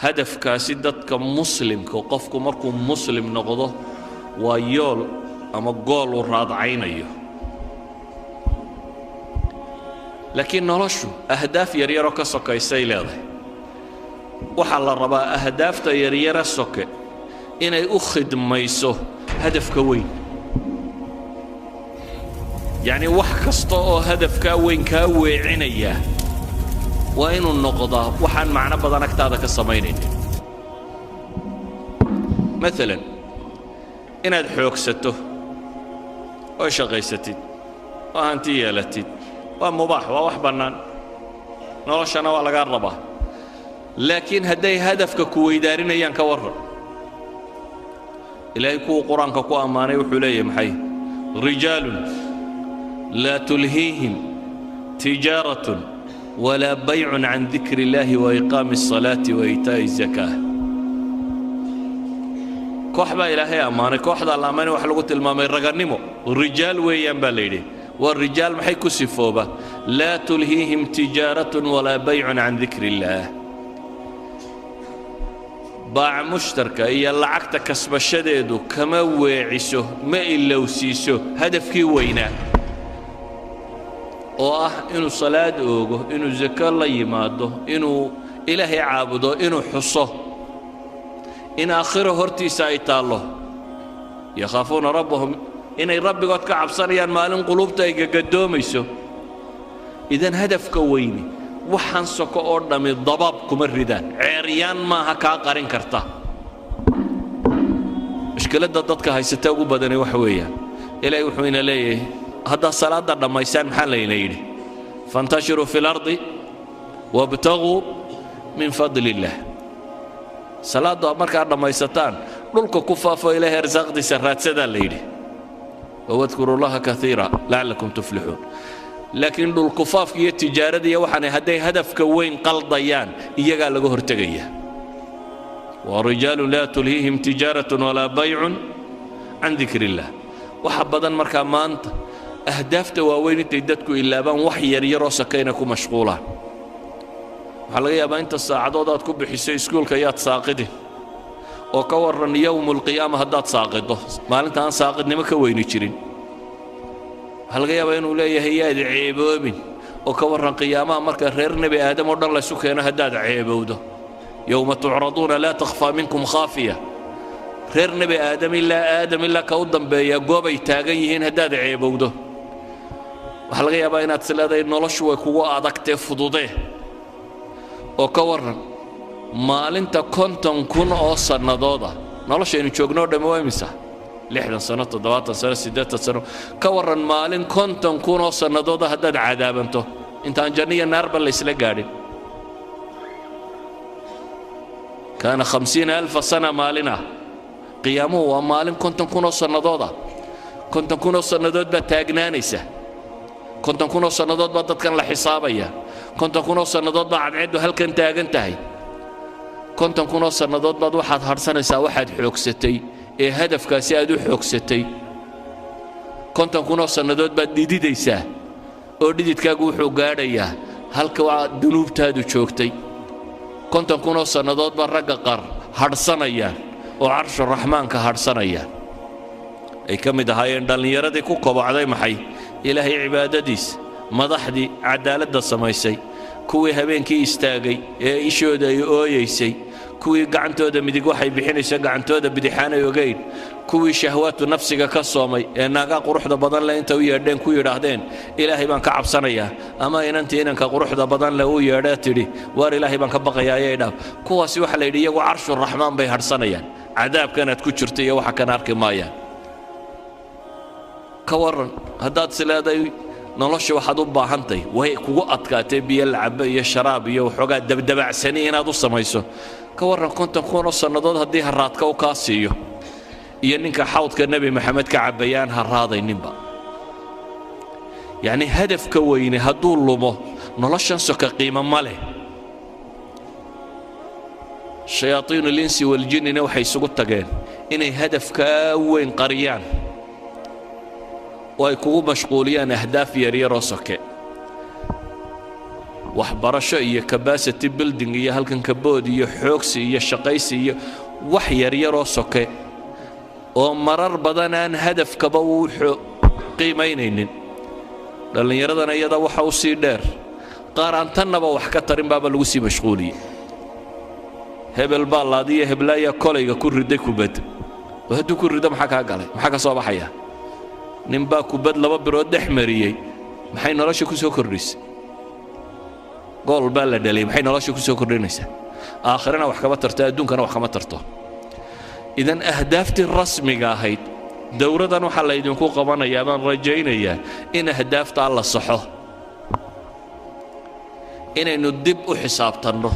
هدف كاسدت كمسلم كوقفكم مركم مسلم نقضه ويول أما قول الراد عينيه لكن نرشو أهداف يريرو كسوكا يسيل هذا وحال الربا أهداف يريرو السوكا إن أخد ميسو هدف كوين يعني وحكستو هدف كوين كوي عينيه وإنه النقضة وحن معنا بدنا كتابة كالصمينين مثلا إن الحوك سته وشغي ستي وأنتي يالتي ومباح ووح بنان نرشنا ولا قربه لكن هدي هدف كوي دارين أيان كورر إلهي كو قرآن كو أماني وحلي محي رجال لا تلهيهم تجارة ولا بيع عن ذكر الله وإقام الصلاة وإيتاء الزكاة كوحبا إلهي أماني كوحدا الأماني وحلقت المامي رغنمو الرجال ويان باليدي والرجال محي كسفوبة لا تلهيهم تجارة ولا بيع عن ذكر الله باع مشتركة إيا لعقت كسب الشديد كما ويعسه ما إلا وسيسه هدفكي وينه oo ah inuu salaad oogo inuu zaka la yimaado inuu ilaahay caabudo inuu xuso in aakhiro hortiisa ay taalo yakhaafuna rabbahum inay rabbigood ka cabsanayaan maalin qulubta ay gagadoomayso idan hadafka weyni waxaan soko oo dhami dabab kuma ridaan ceeriyaan maaha ka qarin karta mushkilada dadka haysata ugu badan waxa weeyaan ilaahay wuxuu ina leeyahay هذا صلاة دميسان محلين يدي فانتشروا في الأرض وابتغوا من فضل الله صلاة أمرك دميستان لولك كفاف إليه رزاق دي سرات سدا ليدي واذكروا الله كثيرا لعلكم تفلحون لكن لول كفاف هي التجارة دي وحنا هدي هدف كوين قلضيان إيجا لجهر تجيه ورجال لا تلهيهم تجارة ولا بيع عن ذكر الله وحبذا مركا مانت أهداف تواوين تيدتكو إلا بان وحي يريرو سكينكو مشغولة حلقيا بان انت الساعدودات كو بحسي سكول كيات ساقدي وكورن يوم القيامة هدات ساقده مال انت ان ساقد نمكا وين يجرين حلقيا بان ولايا هي عيبوبين وكورن قيامة مركا رير نبي آدم ودن لا سكينة هداد عيبوده يوم تعرضون لا تخفى منكم خافية رير نبي آدم إلا كودن بيا قوبي تاغيهين هداد عيبوده waxaa laga yaabaa inaad sileedahay noloshu way kugu adagtay fududee oo ka waran maalinta 50,000 oo sanadooda noloshaynu joogno dhammo waa imisa 60 sano 70 sano 80 sano ka waran maalin 50,000 oo sanadooda haddaad cadaabanto intaan janniya naarba la isla gaadhin kaana 50,000 sana maalina qiyaamuhu waa maalin 50,000 oo sanadooda 50,000 oo sanadood baa taagnaanaysa 50,000 sannadood baa dadkan la xisaabaya 50,000 sannadood baa cadceedu halkan taagan tahay 50,000 sannadood baad waxaad harsanaysaa waxaad xoogsatay ee hadafkaasi aad u xoogsatay 50,000 sannadood baad dhididaysaa oo dhididkaagu wuxuu gaadhayaa halka waa dunuubtaadu joogtay 50,000 sannadood baa ragga qaar hadhsanayaan oo carshu raxmaanka hadhsanayaan ay ka mid ahaayeen dhallinyaradii ku kobocday maxay إلهي عبادتيس مدحدي عدالة سمايسي كوي هبينكي استاغي إيشودا يويسي كوي قعنتودا مديق وحي بحينيسا قعنتودا بديحانا يوغين كوي شهوات نفسك كالصومي ناقا قروح دا بدن لا انت ويردين كوي راهدين إلهي بان كعب صنيا أما إنانتي إنانكا قروح دا بدن لا ويرداتي وار إلهي بان كبقيا يايدا كوا سيوحا ليدي وعرش الرحمن بيهر صنيا عذاب كانت كتشرتي وحا كان أركي مايا كورن هداد سلادة نلش واحد وباهنتي وهي قوة كاتبية العبية الشرابية وحاجات دبدبع سنين هذا السمايسو كورن كنت نكون الصندوق هديها الرات كوكاسيو ينك حوض كالنبي محمد كعبيان هالراضي نبا يعني هدف كويني هدول لمه نلش نسك قيمة ماله شياطين الإنس والجن نوحي سقط تجين إني هدف كوين قريان ويكونوا مشغولين أهداف يريرو سكي waxbarasho iyo capacity building iyo halkan kabood iyo xoogsi iyo shaqaysi iyo wax yar yar oo soke oo marar badan aan hadafkaba uu qiimaynaynin dhallinyaradana iyada waxa u sii dheer qaar aan tannaba wax ka tarin baaba lagu sii mashquuliyey hebel baa laadiya heblaaya kolayga ku riday kubad oo hadduu ku rido maxaa kaa galay maxaa ka soo baxaya nin baa kubad 2 birood dhex mariyey maxay nolosha ku soo kordhisay gool baa la dhalay maxay nolosha ku soo kordhinaysaa aakhirana wax kama tarto adduunkana wax kama tarto idan ahdaaftii rasmiga ahayd dowladan waxa la idinku qabanayaa baan rajaynayaa in ahdaafta la saxo inaynu dib u xisaabtanno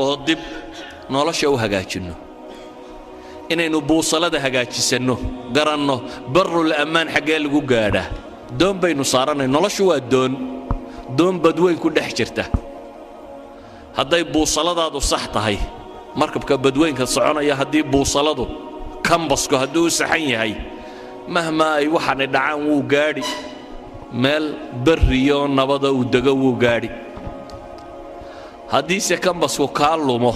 oo dib nolosha u hagaajinno inaynu buusalada hagaajisanno garanno barul amaan xagee lagu gaadhaa doon baynu saaranay noloshu waa doon badweyn ku dhex jirta hadday buusaladaadu sax tahay markabka badweynka soconaya haddii buusaladu kambasku hadduu saxan yahay mahma ay waxaan dhacaan wuu gaadhi meel barriyo nabada uu dego wuu gaadhi haddiise kambasku kaa lumo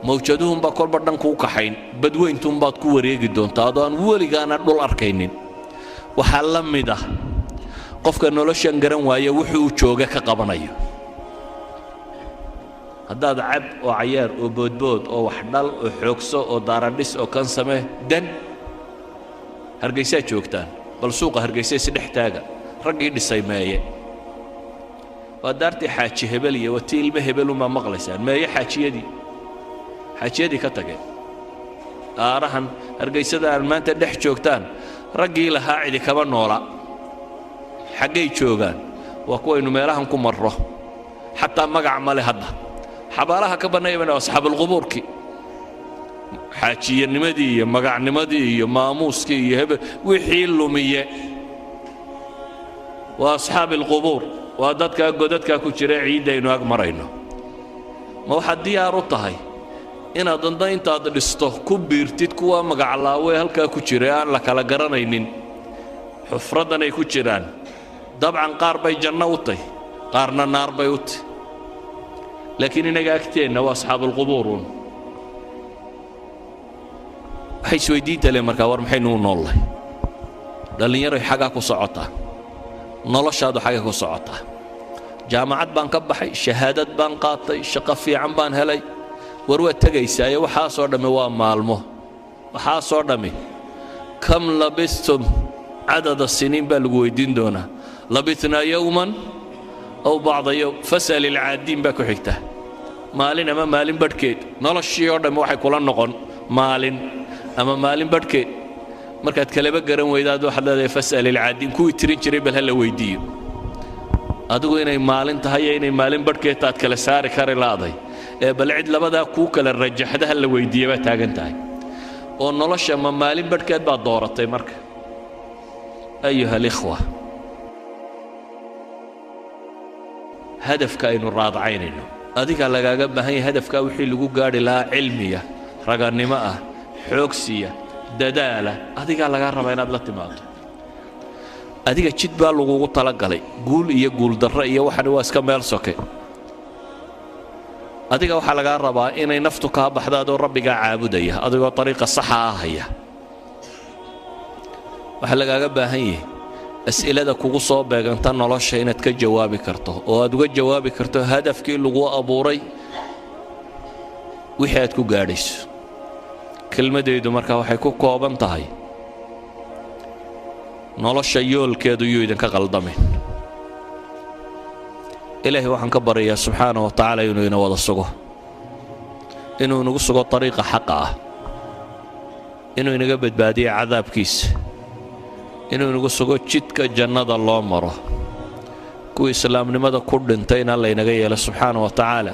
mawjaduhunbaa kolba dhanku u kaxayn badweyntuunbaad ku wareegi doontaa adoo aan weligaana dhul arkaynin waxaa la mid ah qofka noloshan garan waaya wuxuu jooga ka qabanayo haddaad cab oo cayaar oo boodbood oo wax dhal oo xoogso oo daaradhis oo kan samee dan hargeysaa joogtaan bal suuqa hargeysa isdhex taaga raggii dhisay meeye waa daartii xaaji hebel iyo watii ilmo hebeluma maqlaysaan meeye xaajiyadii ka tageen aarahan hargeysada aan maanta dhex joogtaan raggii lahaa cidi kaba noola xaggay joogaan waa kuwaynu meelahan ku marro xataa magac male hadda xabaalaha ka bannaayana asxaabulqubuurkii xaajiyanimadii iyo magacnimadii iyo maamuuskii iyo hebel wixii lumiye waa asxaabilqubuur waa dadkaa godadkaa ku jira ciidaynu ag marayno ma waxaad diyaar u tahay inaad danda intaad dhisto ku biirtid kuwa magaclaawe halkaa ku jira aan la kala garanaynin xufradan ay ku jiraan dabcan qaar bay janno u tahay qaarna naar bay u tahay laakiin inaga agteenna waa asxaabulqubuurun waxay isweydiinta le markaa war maxaynu u noollahay dhallinyaroy xaggaa ku socotaa noloshaadu xagga ku socotaa jaamacad baan ka baxay shahaadad baan qaatay shaqo fiican baan helay war waa tegaysaa waxaasoo dhammi waa maalmo waxaasoo dhammi kam labistum cadada siniin baa lagu weydiin doonaa labitnaa yowman aw bacda yowm fas'al ilcaadiin baa ku xigta maalin ama maalin badhkeed noloshii oo dhammi waxay kula noqon maalin ama maalin badhkeed markaad kaleba garan weydaad waxaad leedahay fas'al ilcaadiin kuwii tirin jiray bal ha la weydiiyo adigu inay maalin tahay iyo inay maalin badhkeed taad kala saari kari laaday ee bal cid labadaa kuu kala rajaxda ha la weydiiya baa taagan tahay oo nolosha ma maalin badhkeed baad dooratay marka ayuha alikhwa hadafka aynu raadacaynayno adiga lagaaga baahan yahay hadafkaa wixii lagu gaadhi lahaa cilmiya raganimo ah xoogsiya dadaala adigaa lagaa rabaa inaad la timaado adiga jid baa lagugu talagalay guul iyo guuldarro iyo waxani waa iska meel soke adiga waxaa lagaa rabaa inay naftu kaa baxdo adoo rabbigaa caabudaya adigoo ariiqa saxa ah haya waxaa lagaaga baahan yahay as'ilada kugu soo beeganta nolosha inaad ka jawaabi karto oo aad uga jawaabi karto hadafkii lagu abuuray wixii aad ku gaadhayso kelmadaydu markaa waxay ku kooban tahay nolosha yoolkeedu yuu idinka qaldamin ilaahay waxaan ka baryayaa subxaanahu wa tacaala inuu ina wada sugo inuu inagu sugo ariiqa xaqa ah inuu inaga badbaadiyo cadaabkiisa inuu inagu sugo jidka jannada loo maro kuwii islaamnimada ku dhintayna laynaga yeelo subxaanahu wa tacaala